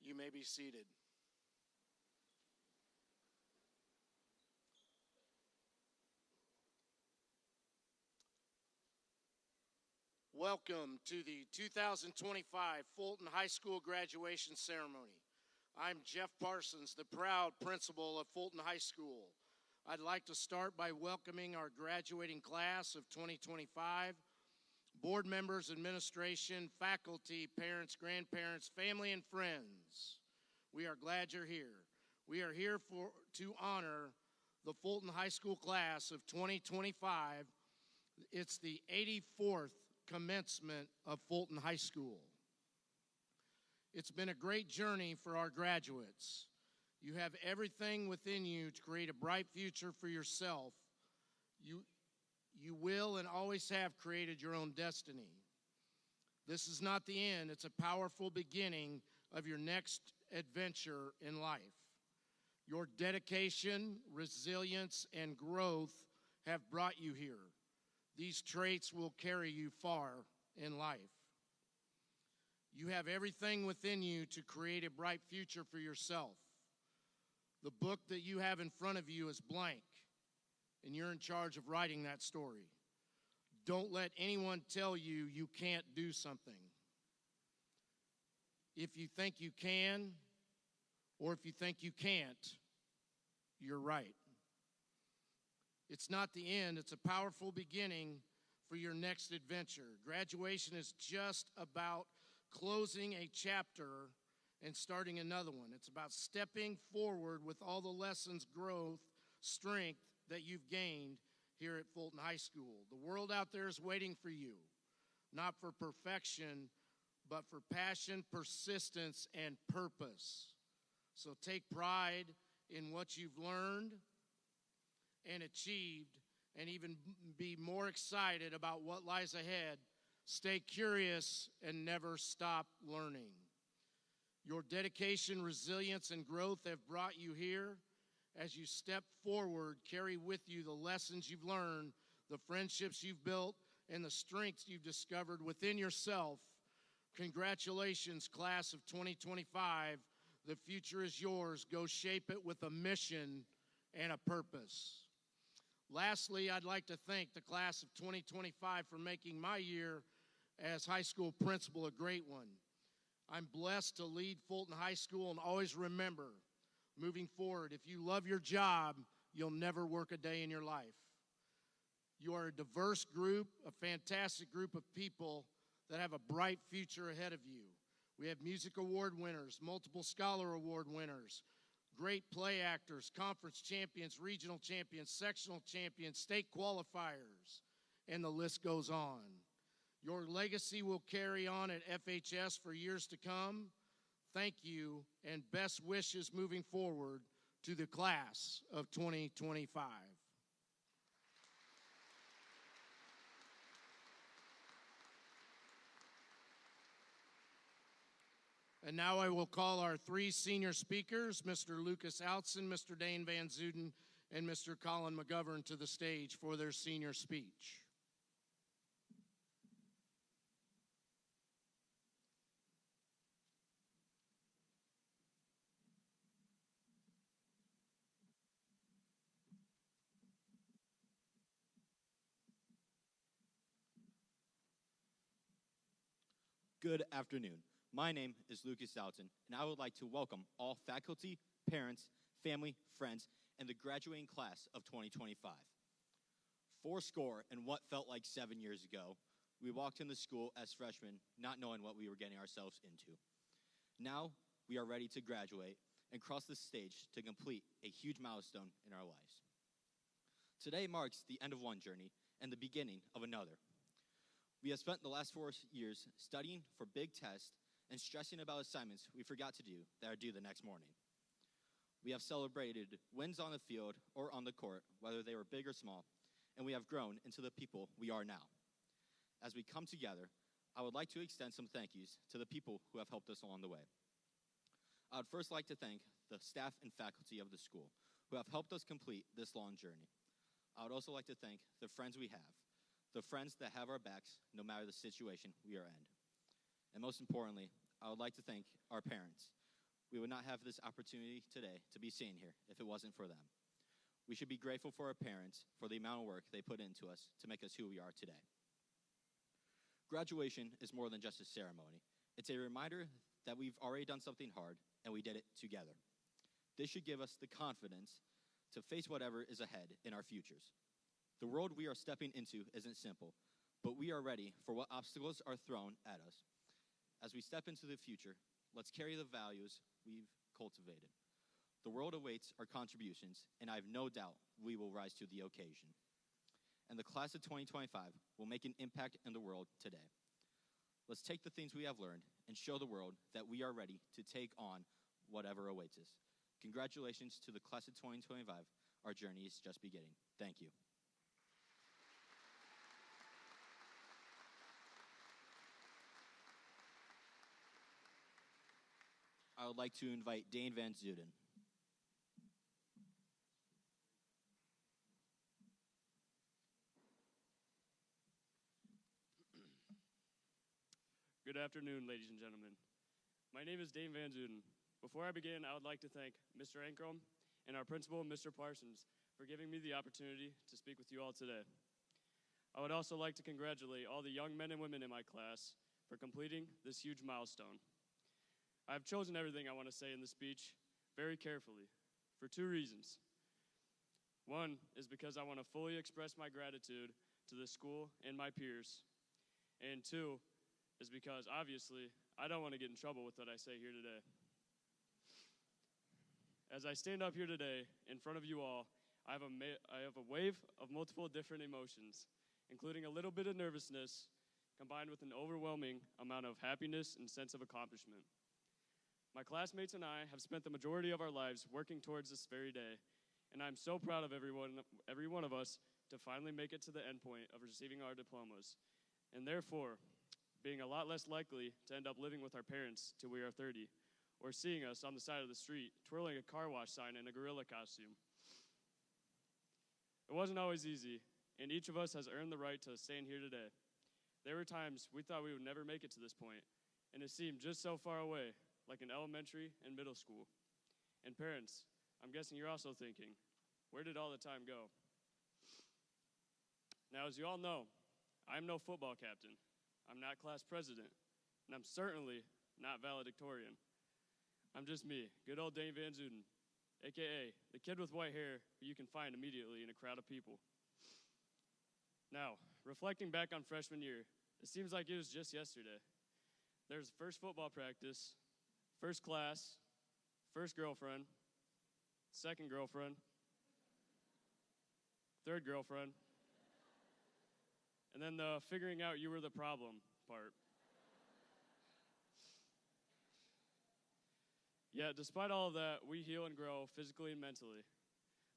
You may be seated. Welcome to the 2025 Fulton High School graduation ceremony. I'm Jeff Parsons, the proud principal of Fulton High School. I'd like to start by welcoming our graduating class of 2025, board members, administration, faculty, parents, grandparents, family, and friends. We are glad you're here. We are here to honor the Fulton High School class of 2025. It's the 84th commencement of Fulton High School. It's been a great journey for our graduates. You have everything within you to create a bright future for yourself. You will and always have created your own destiny. This is not the end. It's a powerful beginning of your next adventure in life. Your dedication, resilience, and growth have brought you here. These traits will carry you far in life. You have everything within you to create a bright future for yourself. The book that you have in front of you is blank, and you're in charge of writing that story. Don't let anyone tell you you can't do something. If you think you can, or if you think you can't, you're right. It's not the end. It's a powerful beginning for your next adventure. Graduation is just about closing a chapter and starting another one. It's about stepping forward with all the lessons, growth, strength that you've gained here at Fulton High School. The world out there is waiting for you, not for perfection, but for passion, persistence, and purpose. So take pride in what you've learned and achieved, and even be more excited about what lies ahead. Stay curious and never stop learning. Your dedication, resilience, and growth have brought you here. As you step forward, carry with you the lessons you've learned, the friendships you've built, and the strengths you've discovered within yourself. Congratulations, class of 2025. The future is yours. Go shape it with a mission and a purpose. Lastly, I'd like to thank the class of 2025 for making my year as high school principal a great one. I'm blessed to lead Fulton High School, and always remember, moving forward, if you love your job, you'll never work a day in your life. You are a diverse group, a fantastic group of people that have a bright future ahead of you. We have music award winners, multiple scholar award winners, great play actors, conference champions, regional champions, sectional champions, state qualifiers, and the list goes on. Your legacy will carry on at FHS for years to come. Thank you, and best wishes moving forward to the class of 2025. And now I will call our three senior speakers, Mr. Lucas Outson, Mr. Dane Van Zuden, and Mr. Colin McGovern, to the stage for their senior speech. Good afternoon. My name is Lucas Dalton, and I would like to welcome all faculty, parents, family, friends, and the graduating class of 2025. Fourscore and what felt like 7 years ago, we walked into school as freshmen, not knowing what we were getting ourselves into. Now, we are ready to graduate and cross the stage to complete a huge milestone in our lives. Today marks the end of one journey and the beginning of another. We have spent the last 4 years studying for big tests and stressing about assignments we forgot to do that are due the next morning. We have celebrated wins on the field or on the court, whether they were big or small, and we have grown into the people we are now. As we come together, I would like to extend some thank yous to the people who have helped us along the way. I would first like to thank the staff and faculty of the school who have helped us complete this long journey. I would also like to thank the friends we have, the friends that have our backs no matter the situation we are in. And most importantly, I would like to thank our parents. We would not have this opportunity today to be seen here if it wasn't for them. We should be grateful for our parents for the amount of work they put into us to make us who we are today. Graduation is more than just a ceremony. It's a reminder that we've already done something hard and we did it together. This should give us the confidence to face whatever is ahead in our futures. The world we are stepping into isn't simple, but we are ready for what obstacles are thrown at us. As we step into the future, let's carry the values we've cultivated. The world awaits our contributions, and I have no doubt we will rise to the occasion. And the class of 2025 will make an impact in the world today. Let's take the things we have learned and show the world that we are ready to take on whatever awaits us. Congratulations to the class of 2025. Our journey is just beginning. Thank you. I would like to invite Dane Van Zuden. Good afternoon, ladies and gentlemen. My name is Dane Van Zuden. Before I begin, I would like to thank Mr. Ankrum and our principal, Mr. Parsons, for giving me the opportunity to speak with you all today. I would also like to congratulate all the young men and women in my class for completing this huge milestone. I have chosen everything I want to say in this speech very carefully for two reasons. One is because I want to fully express my gratitude to the school and my peers. And two is because, obviously, I don't want to get in trouble with what I say here today. As I stand up here today in front of you all, I have a wave of multiple different emotions, including a little bit of nervousness combined with an overwhelming amount of happiness and sense of accomplishment. My classmates and I have spent the majority of our lives working towards this very day, and I'm so proud of every one of us to finally make it to the end point of receiving our diplomas, and therefore being a lot less likely to end up living with our parents till we are 30, or seeing us on the side of the street twirling a car wash sign in a gorilla costume. It wasn't always easy, and each of us has earned the right to stand here today. There were times we thought we would never make it to this point, and it seemed just so far away, like in elementary and middle school. And parents, I'm guessing you're also thinking, where did all the time go? Now, as you all know, I'm no football captain. I'm not class president, and I'm certainly not valedictorian. I'm just me, good old Dane Van Zuden, a.k.a. the kid with white hair who you can find immediately in a crowd of people. Now, reflecting back on freshman year, it seems like it was just yesterday. There was first football practice, first class, first girlfriend, second girlfriend, third girlfriend, and then the figuring out you were the problem part. Yet, despite all of that, we heal and grow physically and mentally.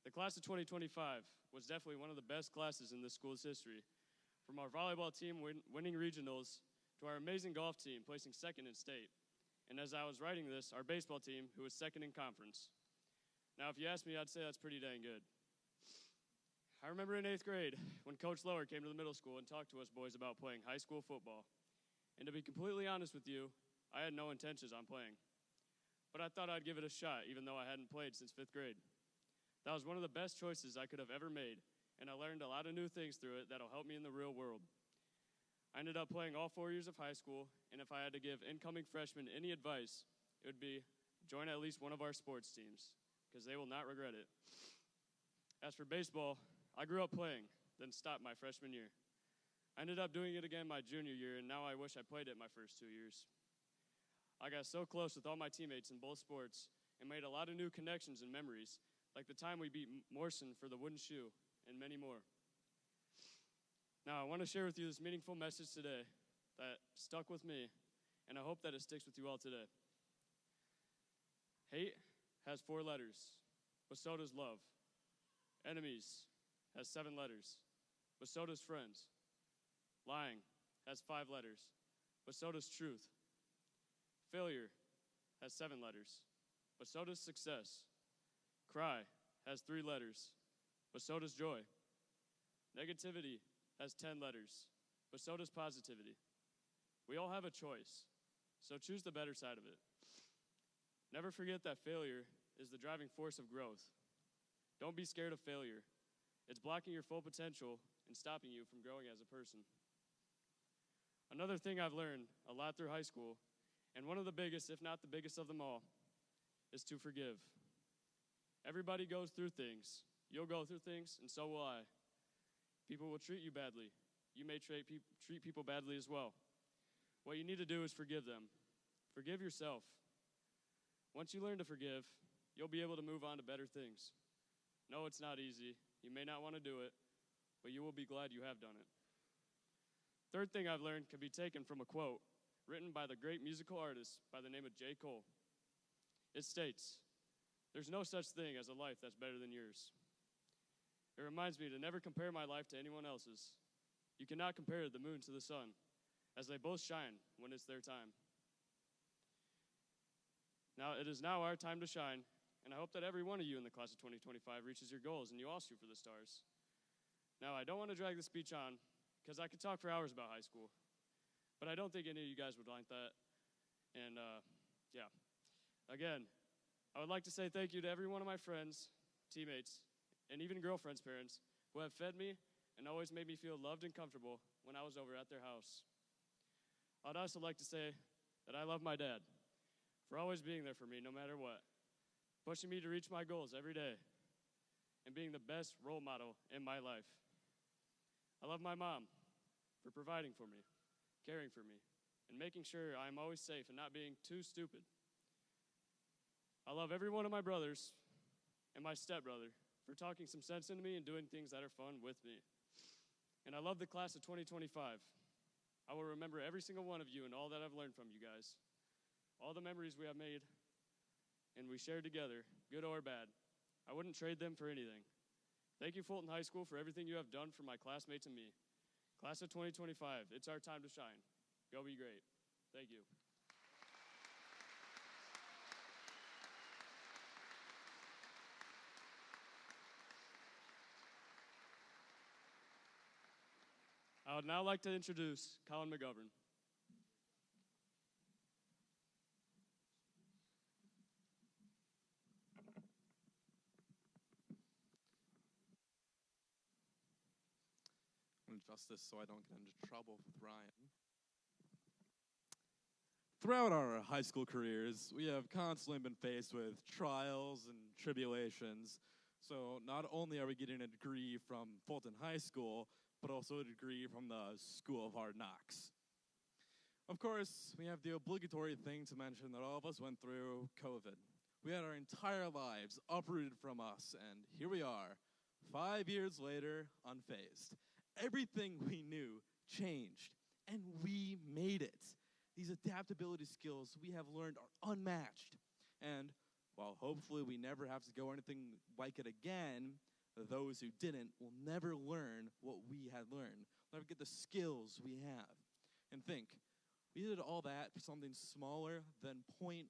The class of 2025 was definitely one of the best classes in this school's history. From our volleyball team winning regionals to our amazing golf team placing second in state. And as I was writing this, our baseball team who was second in conference. Now, if you ask me, I'd say that's pretty dang good. I remember in 8th grade when Coach Lower came to the middle school and talked to us boys about playing high school football. And to be completely honest with you, I had no intentions on playing. But I thought I'd give it a shot, even though I hadn't played since 5th grade. That was one of the best choices I could have ever made, and I learned a lot of new things through it that'll help me in the real world. I ended up playing all 4 years of high school, and if I had to give incoming freshmen any advice, it would be join at least one of our sports teams, because they will not regret it. As for baseball, I grew up playing, then stopped my freshman year. I ended up doing it again my junior year, and now I wish I played it my first 2 years. I got so close with all my teammates in both sports and made a lot of new connections and memories, like the time we beat Morrison for the wooden shoe, and many more. Now, I want to share with you this meaningful message today that stuck with me, and I hope that it sticks with you all today. Hate has 4 letters, but so does love. Enemies has 7 letters, but so does friends. Lying has 5 letters, but so does truth. Failure has 7 letters, but so does success. Cry has 3 letters, but so does joy. Negativity has 10 letters, but so does positivity. We all have a choice, so choose the better side of it. Never forget that failure is the driving force of growth. Don't be scared of failure. It's blocking your full potential and stopping you from growing as a person. Another thing I've learned a lot through high school, and one of the biggest, if not the biggest of them all, is to forgive. Everybody goes through things. You'll go through things, and so will I. People will treat you badly. You may treat people badly as well. What you need to do is forgive them. Forgive yourself. Once you learn to forgive, you'll be able to move on to better things. No, it's not easy. You may not want to do it, but you will be glad you have done it. Third thing I've learned can be taken from a quote written by the great musical artist by the name of J. Cole. It states, "There's no such thing as a life that's better than yours." It reminds me to never compare my life to anyone else's. You cannot compare the moon to the sun, as they both shine when it's their time. Now, it is now our time to shine, and I hope that every one of you in the class of 2025 reaches your goals and you all shoot for the stars. Now, I don't want to drag the speech on, because I could talk for hours about high school, but I don't think any of you guys would like that. And, yeah. Again, I would like to say thank you to every one of my friends, teammates, and even girlfriends' parents who have fed me and always made me feel loved and comfortable when I was over at their house. I'd also like to say that I love my dad for always being there for me no matter what, pushing me to reach my goals every day, and being the best role model in my life. I love my mom for providing for me, caring for me, and making sure I'm always safe and not being too stupid. I love every one of my brothers and my stepbrother for talking some sense into me and doing things that are fun with me. And I love the class of 2025. I will remember every single one of you and all that I've learned from you guys. All the memories we have made and we shared together, good or bad. I wouldn't trade them for anything. Thank you, Fulton High School, for everything you have done for my classmates and me. Class of 2025, it's our time to shine. Go be great. Thank you. I would now like to introduce Colin McGovern. I'm going to adjust this so I don't get into trouble with Ryan. Throughout our high school careers, we have constantly been faced with trials and tribulations. So not only are we getting a degree from Fulton High School, but also a degree from the School of Hard Knocks. Of course, we have the obligatory thing to mention that all of us went through COVID. We had our entire lives uprooted from us, and here we are, 5 years later, unfazed. Everything we knew changed, and we made it. These adaptability skills we have learned are unmatched. And while hopefully we never have to go anything like it again, those who didn't will never learn what we had learned, never get the skills we have. And think, we did all that for something smaller than 0.1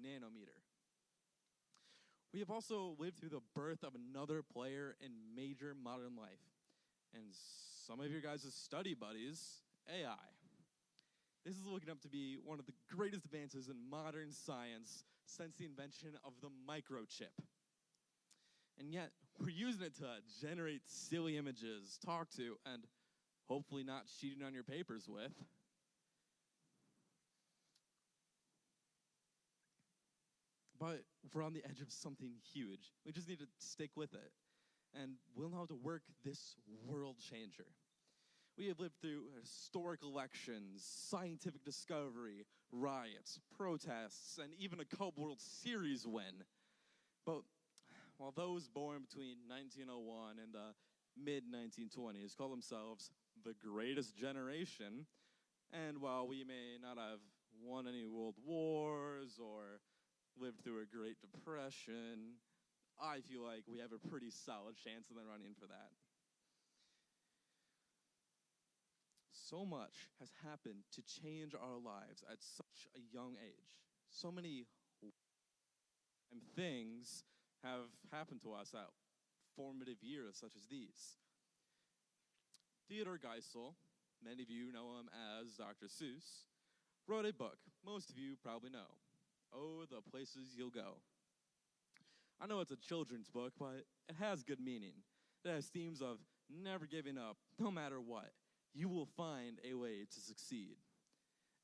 nanometer. We have also lived through the birth of another player in major modern life. And some of your guys' study buddies, AI. This is looking up to be one of the greatest advances in modern science since the invention of the microchip. And yet, we're using it to generate silly images, talk to, and hopefully not cheating on your papers with. But we're on the edge of something huge. We just need to stick with it. And we'll know how to work this world changer. We have lived through historic elections, scientific discovery, riots, protests, and even a Cup World Series win. But while those born between 1901 and the mid-1920s call themselves the greatest generation, and while we may not have won any world wars or lived through a Great Depression, I feel like we have a pretty solid chance of them running for that. So much has happened to change our lives at such a young age. So many things have happened to us at formative years such as these. Theodore Geisel, many of you know him as Dr. Seuss, wrote a book most of you probably know. Oh, the places you'll go. I know it's a children's book, but it has good meaning. It has themes of never giving up, no matter what. You will find a way to succeed.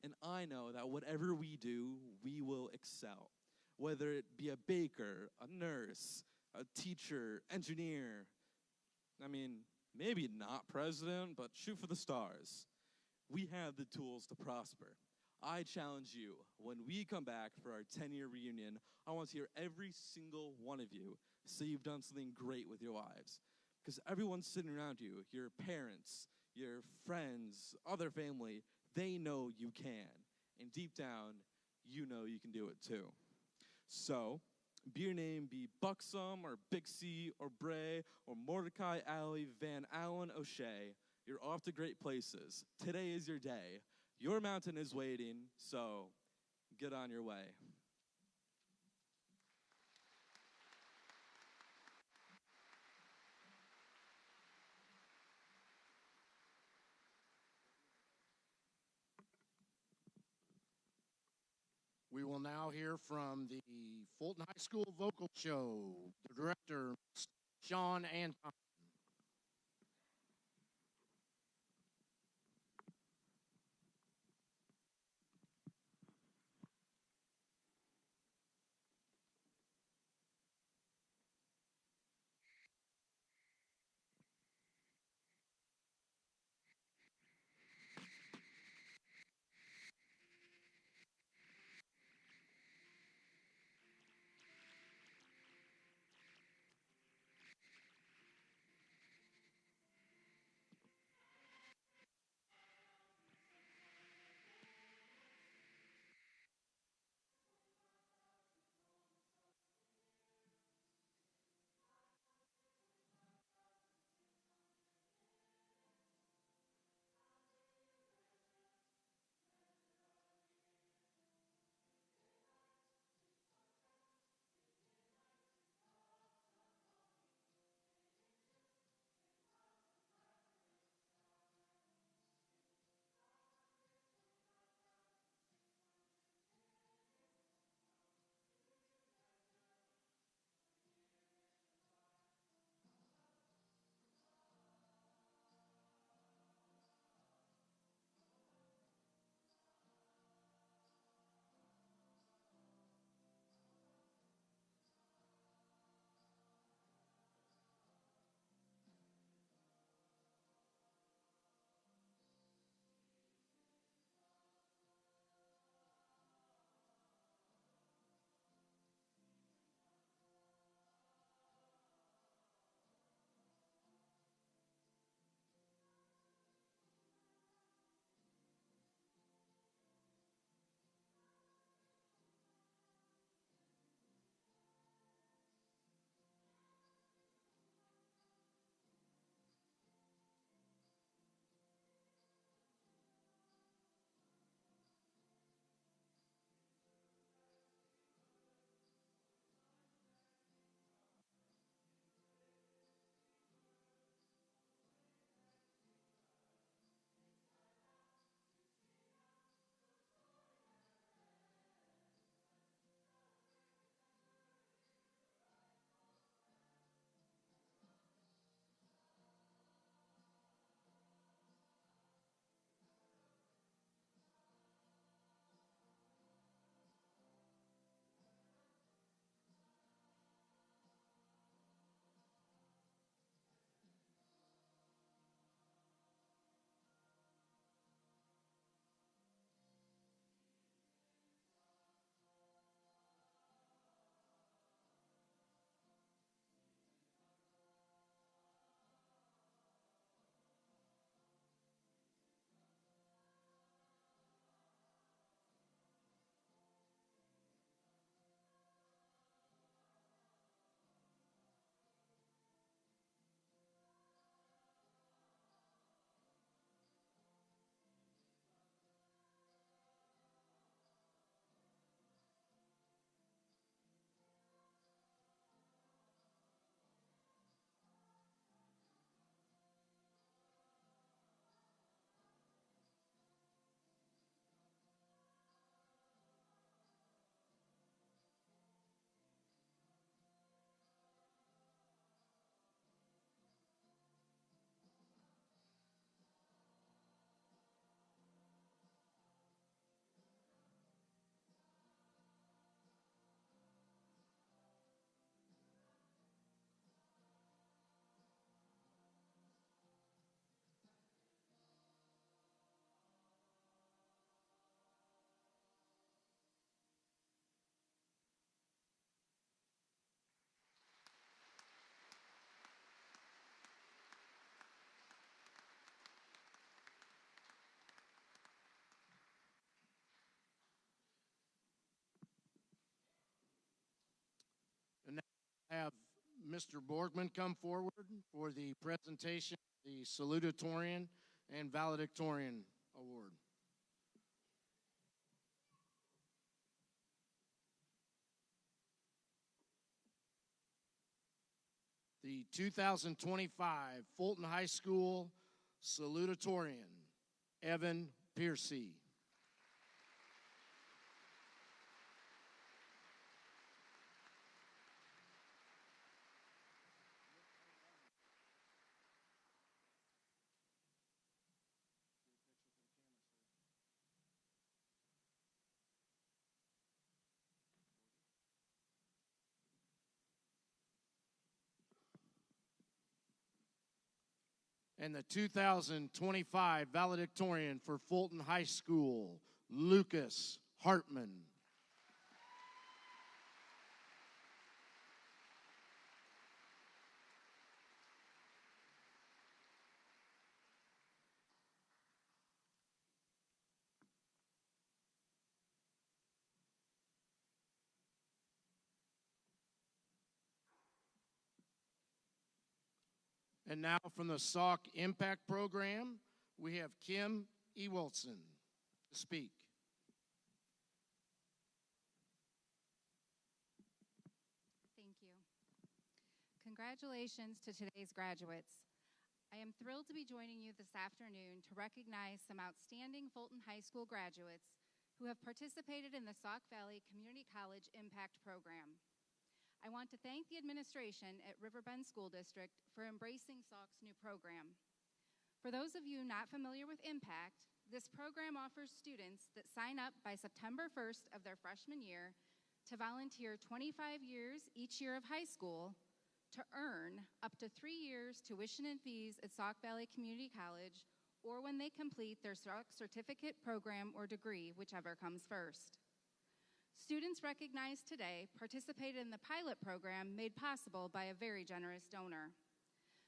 And I know that whatever we do, we will excel. Whether it be a baker, a nurse, a teacher, engineer. I mean, maybe not president, but shoot for the stars. We have the tools to prosper. I challenge you, when we come back for our 10-year reunion, I want to hear every single one of you say you've done something great with your lives. Because everyone sitting around you, your parents, your friends, other family, they know you can. And deep down, you know you can do it too. So, be your name be Buxom or Bixie or Bray or Mordecai Alley Van Allen O'Shea, you're off to great places. Today is your day. Your mountain is waiting, so get on your way. We will now hear from the Fulton High School Vocal Show, the director, Sean Anton. have Mr. Borgman come forward for the presentation of the salutatorian and valedictorian award. The 2025 Fulton High School salutatorian, Evan Piercy. And the 2025 valedictorian for Fulton High School, Lucas Hartman. And now from the SALK Impact Program, we have Kim Ewelson to speak. Thank you. Congratulations to today's graduates. I am thrilled to be joining you this afternoon to recognize some outstanding Fulton High School graduates who have participated in the Sauk Valley Community College Impact Program. I want to thank the administration at Riverbend School District for embracing Sauk's new program. For those of you not familiar with Impact, this program offers students that sign up by September 1st of their freshman year to volunteer 25 years each year of high school to earn up to 3 years tuition and fees at Sauk Valley Community College, or when they complete their Sauk certificate program or degree, whichever comes first. Students recognized today participated in the pilot program made possible by a very generous donor.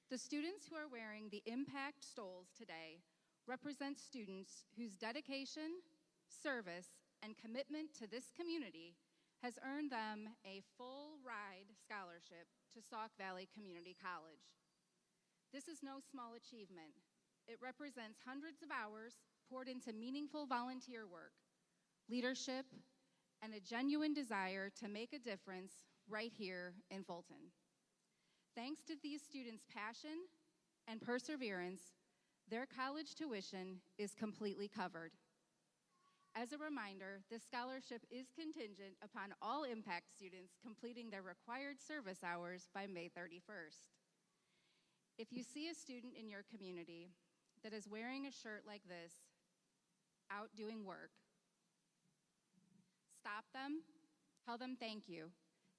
The students who are wearing the Impact stoles today represent students whose dedication, service, and commitment to this community has earned them a full ride scholarship to Sauk Valley Community College. This is no small achievement. It represents hundreds of hours poured into meaningful volunteer work, leadership, and a genuine desire to make a difference right here in Fulton. Thanks to these students' passion and perseverance, their college tuition is completely covered. As a reminder, this scholarship is contingent upon all Impact students completing their required service hours by May 31st. If you see a student in your community that is wearing a shirt like this, out doing work, stop them, tell them thank you.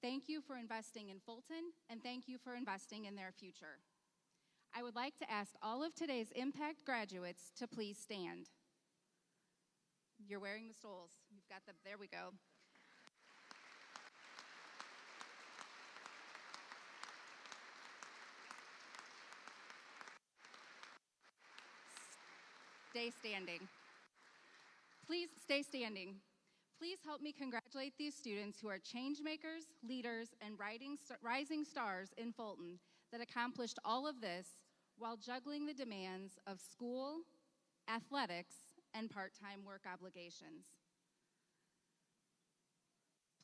Thank you for investing in Fulton, and thank you for investing in their future. I would like to ask all of today's Impact graduates to please stand. You're wearing the stoles. You've got them, there we go. Stay standing. Please stay standing. Please help me congratulate these students who are change makers, leaders, and rising stars in Fulton that accomplished all of this while juggling the demands of school, athletics, and part-time work obligations.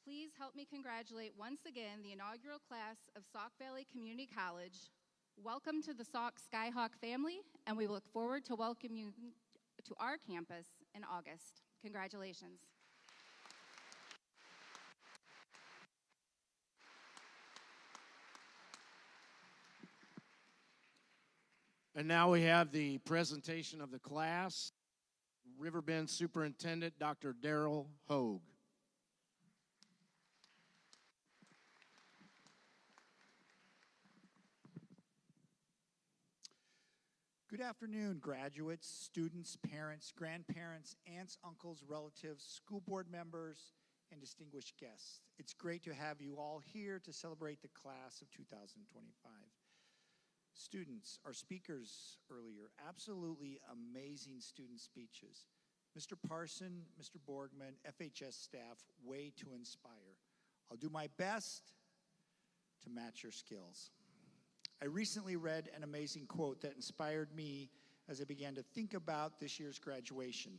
Please help me congratulate once again the inaugural class of Sauk Valley Community College. Welcome to the Sauk Skyhawk family, and we look forward to welcoming you to our campus in August. Congratulations. And now we have the presentation of the class. Riverbend Superintendent, Dr. Darrell Hogue. Good afternoon, graduates, students, parents, grandparents, aunts, uncles, relatives, school board members, and distinguished guests. It's great to have you all here to celebrate the class of 2025. Students, our speakers earlier, absolutely amazing student speeches. Mr. Parson, Mr. Borgman, FHS staff, way to inspire. I'll do my best to match your skills. I recently read an amazing quote that inspired me as I began to think about this year's graduation.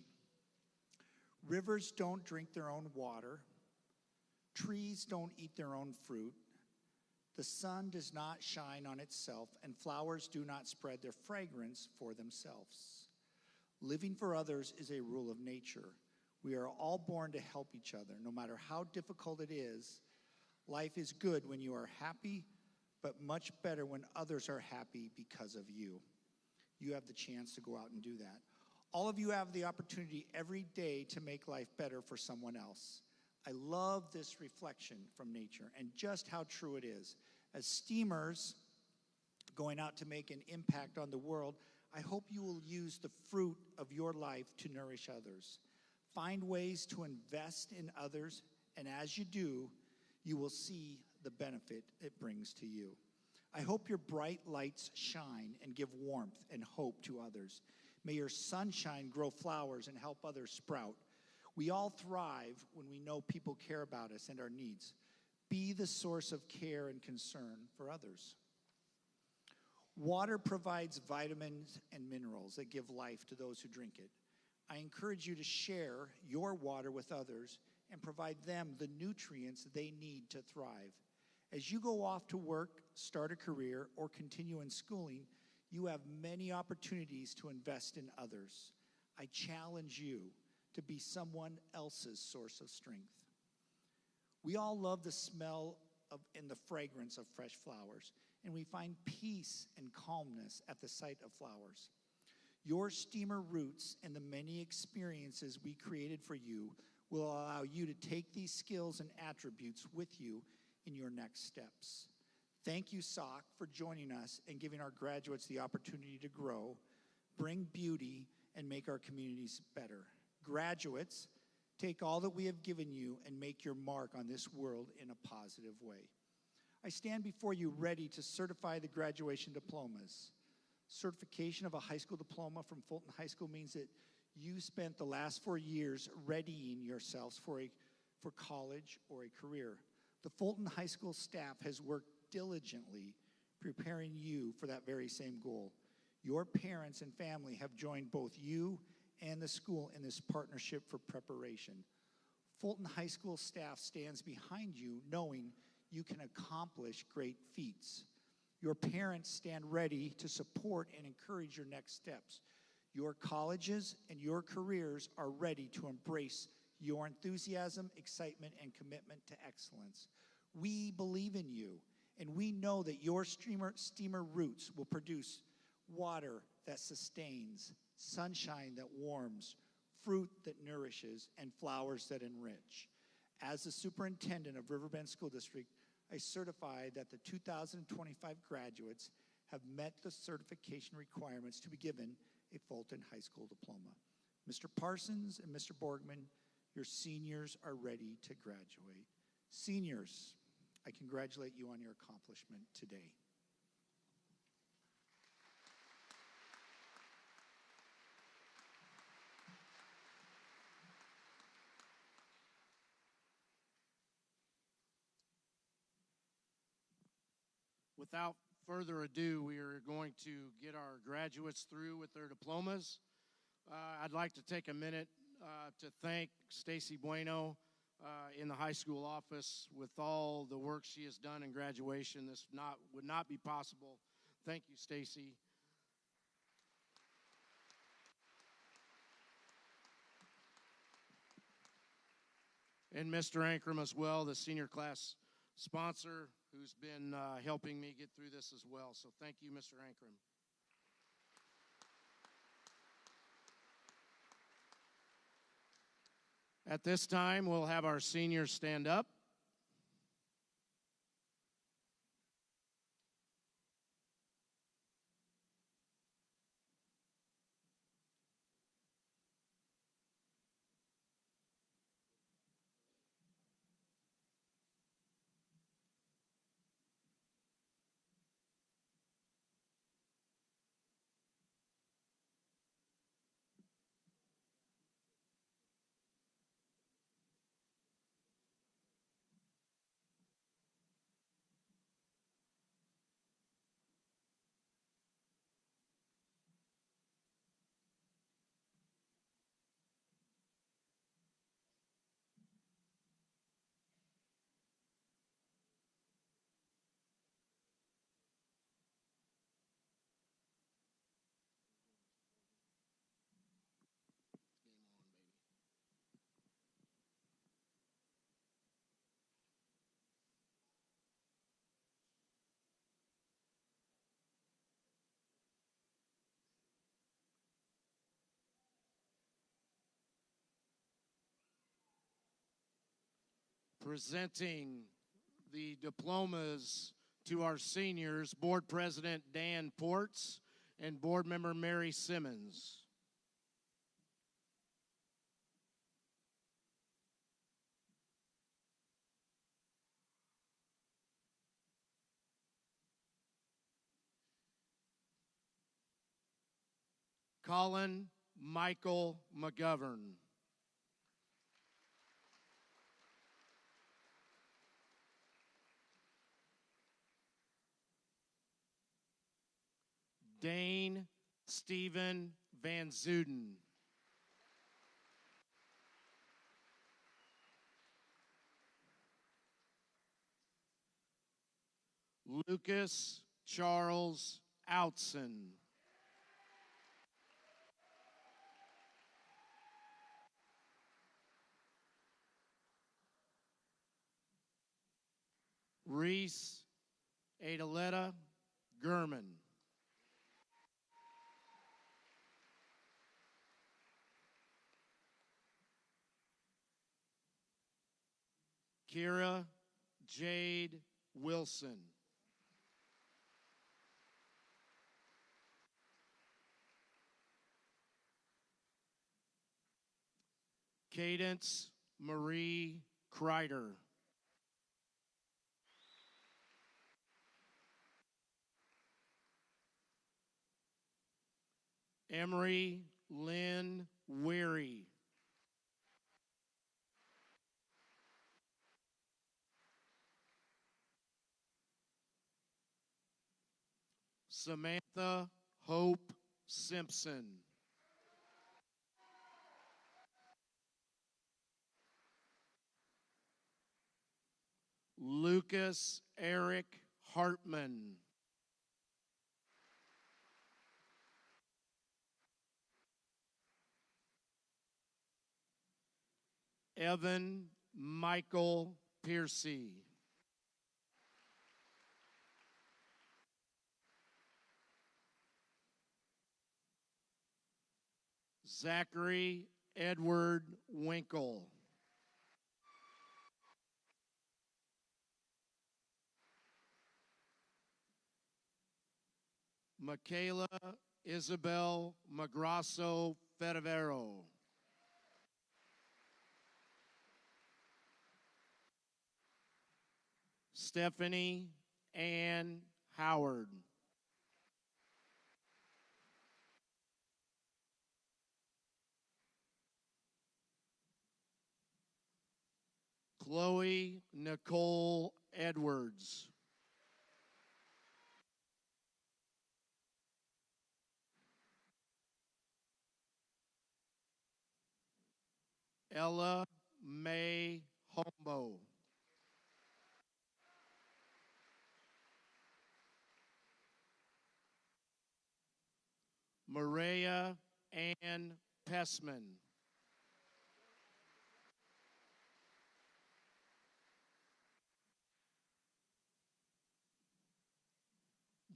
Rivers don't drink their own water. Trees don't eat their own fruit. The sun does not shine on itself, and flowers do not spread their fragrance for themselves. Living for others is a rule of nature. We are all born to help each other. No matter how difficult it is, life is good when you are happy, but much better when others are happy because of you. You have the chance to go out and do that. All of you have the opportunity every day to make life better for someone else. I love this reflection from nature and just how true it is. As steamers going out to make an impact on the world, I hope you will use the fruit of your life to nourish others. Find ways to invest in others, and as you do, you will see the benefit it brings to you. I hope your bright lights shine and give warmth and hope to others. May your sunshine grow flowers and help others sprout. We all thrive when we know people care about us and our needs. Be the source of care and concern for others. Water provides vitamins and minerals that give life to those who drink it. I encourage you to share your water with others and provide them the nutrients they need to thrive. As you go off to work, start a career, or continue in schooling, you have many opportunities to invest in others. I challenge you to be someone else's source of strength. We all love the smell of and the fragrance of fresh flowers, and we find peace and calmness at the sight of flowers. Your steamer roots and the many experiences we created for you will allow you to take these skills and attributes with you in your next steps. Thank you, SOC, for joining us and giving our graduates the opportunity to grow, bring beauty, and make our communities better. Graduates, take all that we have given you and make your mark on this world in a positive way. I stand before you ready to certify the graduation diplomas. Certification of a high school diploma from Fulton High School means that you spent the last 4 years readying yourselves for college or a career. The Fulton High School staff has worked diligently preparing you for that very same goal. Your parents and family have joined both you and the school in this partnership for preparation. Fulton High School staff stands behind you knowing you can accomplish great feats. Your parents stand ready to support and encourage your next steps. Your colleges and your careers are ready to embrace your enthusiasm, excitement, and commitment to excellence. We believe in you, and we know that your steamer roots will produce water that sustains, sunshine that warms, fruit that nourishes, and flowers that enrich. As the superintendent of Riverbend School District, I certify that the 2025 graduates have met the certification requirements to be given a Fulton High School diploma. Mr. Parsons and Mr. Borgman, your seniors are ready to graduate. Seniors, I congratulate you on your accomplishment today. Without further ado, we are going to get our graduates through with their diplomas. I'd like to take a minute to thank Stacy Bueno in the high school office with all the work she has done in graduation. This would not be possible. Thank you, Stacy. And Mr. Ankrum as well, the senior class sponsor, who's been helping me get through this as well. So thank you, Mr. Ankrum. At this time, we'll have our seniors stand up. Presenting the diplomas to our seniors, Board President Dan Ports and Board Member Mary Simmons. Colin Michael McGovern. Dane Stephen Van Zuden. Lucas Charles Outson. Reese Adaletta Gurman. Kira Jade Wilson. Cadence Marie Kreider. Emery Lynn Weary. Samantha Hope Simpson. Lucas Eric Hartman. Evan Michael Piercy. Zachary Edward Winkle. Michaela Isabel Magrasso Fedavero. Stephanie Ann Howard. Chloe Nicole Edwards. Ella May Hombo. Maria Ann Pessman.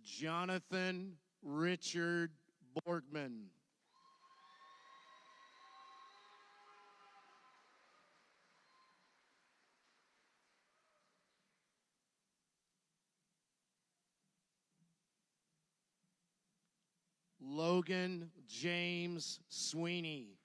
Jonathan Richard Borgman. Logan James Sweeney.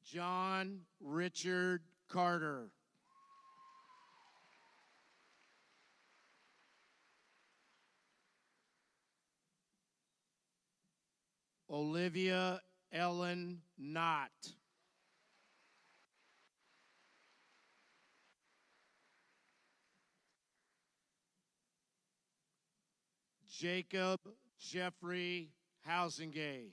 John Richard Carter. Olivia Ellen Knott. Jacob Jeffrey Housingay.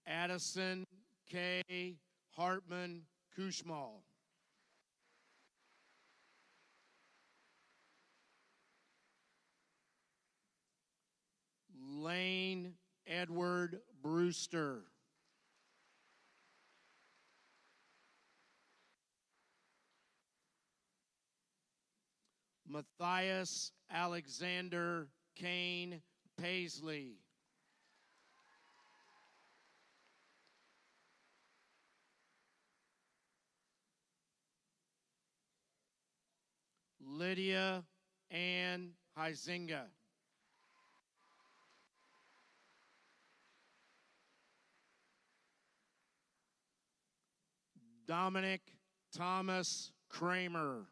Addison K. Hartman Kushmal. Lane Edward Brewster. Matthias Alexander Kane Paisley. Lydia Ann Huizinga. Dominic Thomas Kramer.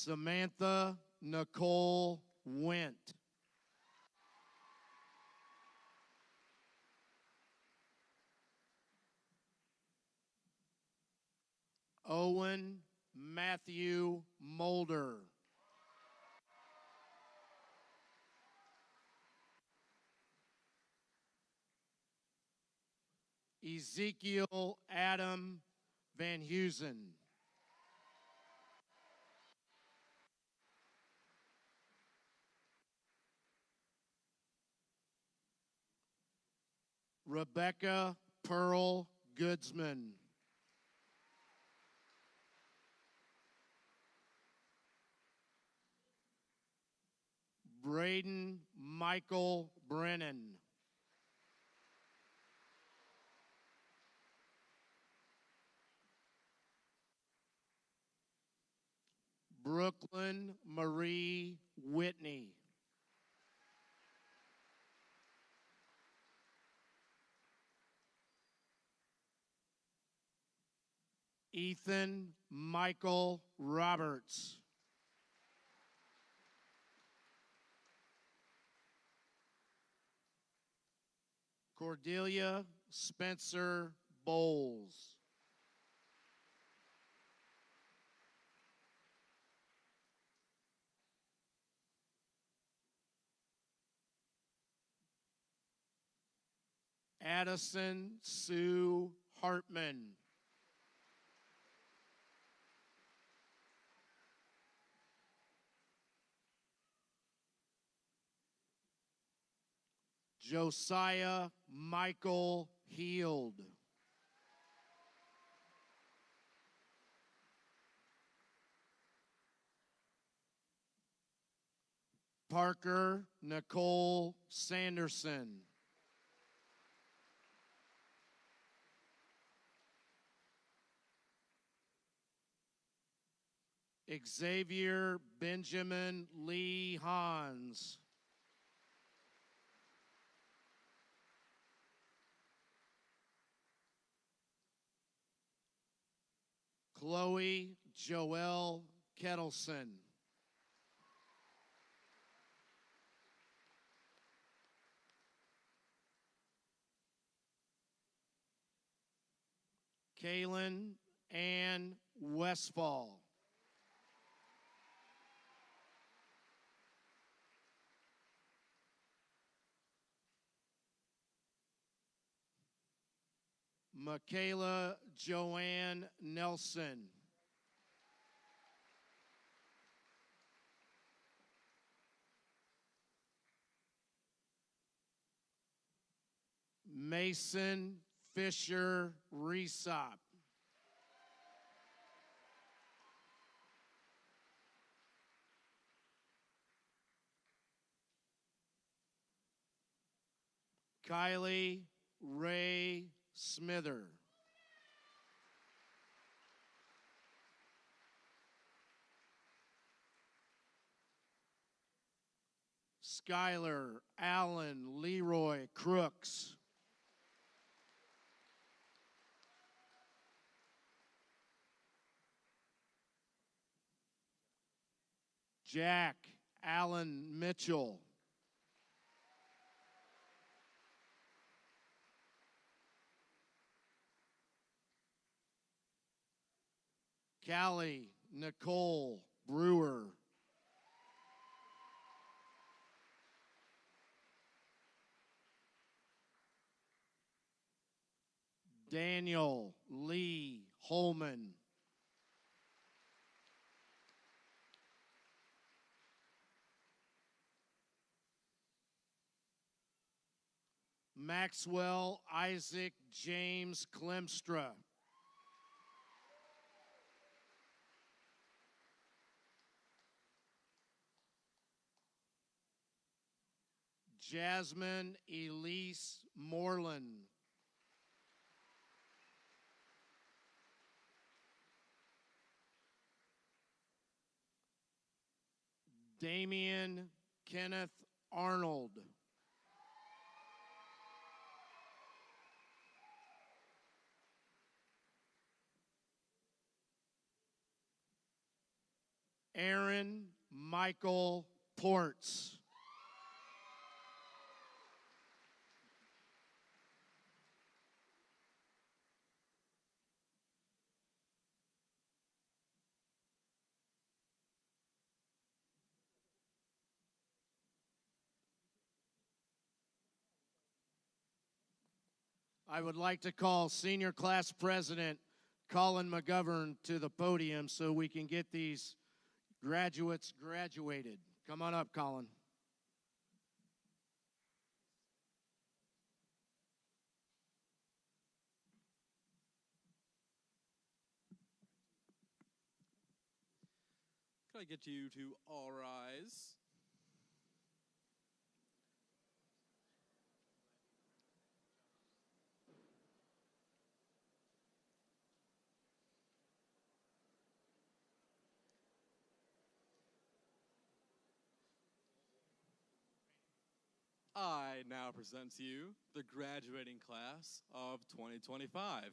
Samantha Nicole Went. Owen Matthew Mulder. Ezekiel Adam Van Heusen. Rebecca Pearl Goodsman. Braden Michael Brennan. Brooklyn Marie Whitney. Ethan Michael Roberts. Cordelia Spencer Bowles. Addison Sue Hartman. Josiah Michael Heald. Parker Nicole Sanderson. Xavier Benjamin Lee Hans. Chloe Joelle Kettleson. Kaylin Ann Westfall. Michaela Joanne Nelson. Mason Fisher Resop. Kylie Ray Smither. Skylar Allen Leroy Crooks. Jack Allen Mitchell. Callie Nicole Brewer. Daniel Lee Holman. Maxwell Isaac James Klemstra. Jasmine Elise Moreland. Damian Kenneth Arnold. Aaron Michael Ports. I would like to call Senior Class President Colin McGovern to the podium so we can get these graduates graduated. Come on up, Colin. Could I get you to all rise? I now present to you the graduating class of 2025.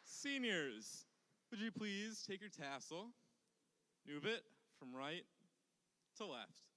Seniors, would you please take your tassel, move it from right to left.